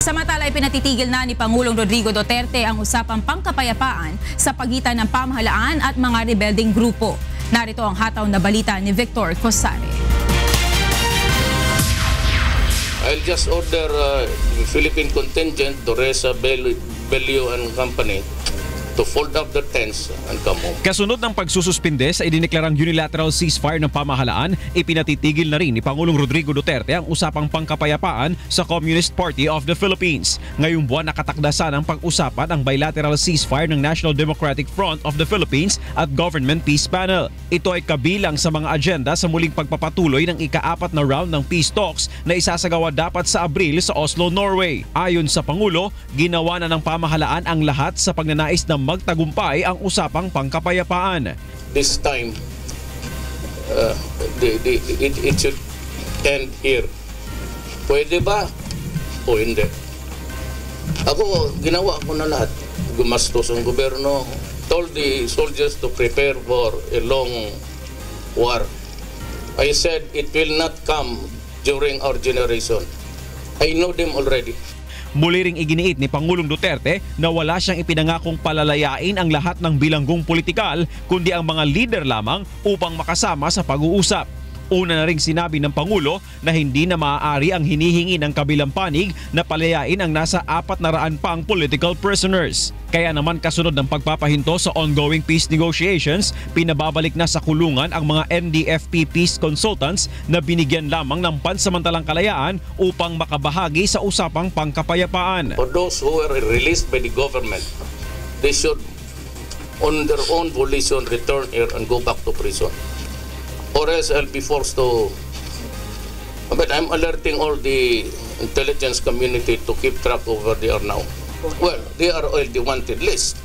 Samantala, pinatitigil na ni Pangulong Rodrigo Duterte ang usapang pangkapayapaan sa pagitan ng pamahalaan at mga rebelding grupo. Narito ang hataw na balita ni Victor Cosare. I'll just order Philippine contingent, Doresa, Belio and Company to fold up the tents and come home. Kasunod ng pagsususpinde sa idineklarang unilateral ceasefire ng pamahalaan, ipinatitigil na rin ni Pangulong Rodrigo Duterte ang usapang pangkapayapaan sa Communist Party of the Philippines. Ngayong buwan nakatakdasan ang pag-usapan ang bilateral ceasefire ng National Democratic Front of the Philippines at Government Peace Panel. Ito ay kabilang sa mga agenda sa muling pagpapatuloy ng ika-4 na round ng peace talks na isasagawa dapat sa Abril sa Oslo, Norway. Ayon sa Pangulo, ginawa na ng pamahalaan ang lahat sa pagnanais na magtagumpay ang usapang pangkapayapaan. This time, it should end here. Pwede ba o hindi? Ako, ginawa ko na lahat. Gumastos ang gobyerno, told the soldiers to prepare for a long war. I said it will not come during our generation. I know them already. Muli ring iginiit ni Pangulong Duterte na wala siyang ipinangakong palalayain ang lahat ng bilanggong politikal kundi ang mga lider lamang upang makasama sa pag-uusap. Una na ring sinabi ng Pangulo na hindi na maaari ang hinihingi ng kabilang panig na palayain ang nasa 400 pang political prisoners. Kaya naman kasunod ng pagpapahinto sa ongoing peace negotiations, pinababalik na sa kulungan ang mga NDFP peace consultants na binigyan lamang ng pansamantalang kalayaan upang makabahagi sa usapang pangkapayapaan. For those who were released by the government, they should on their own volition return here and go back to prison. Or else I'll be forced to... But I'm alerting all the intelligence community to keep track of where they are now. Well, they are on the wanted list.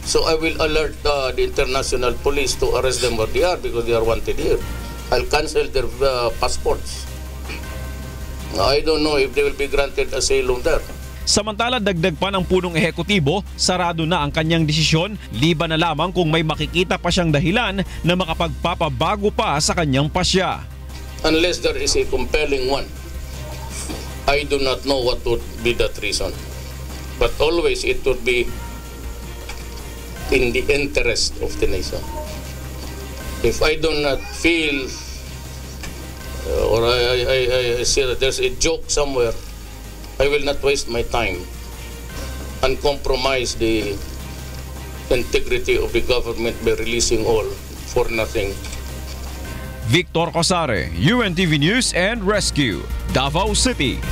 So I will alert the international police to arrest them where they are because they are wanted here. I'll cancel their passports. I don't know if they will be granted asylum there. Samantala, dagdag pa ng punong ehekutibo, sarado na ang kanyang desisyon, liban na lamang kung may makikita pa siyang dahilan na makapagpapabago pa sa kanyang pasya. Unless there is a compelling one, I do not know what would be that reason. But always it would be in the interest of the nation. If I do not feel or I see that there's a joke somewhere, I will not waste my time and compromise the integrity of the government by releasing all for nothing. Victor Cosare, UNTV News and Rescue, Davao City.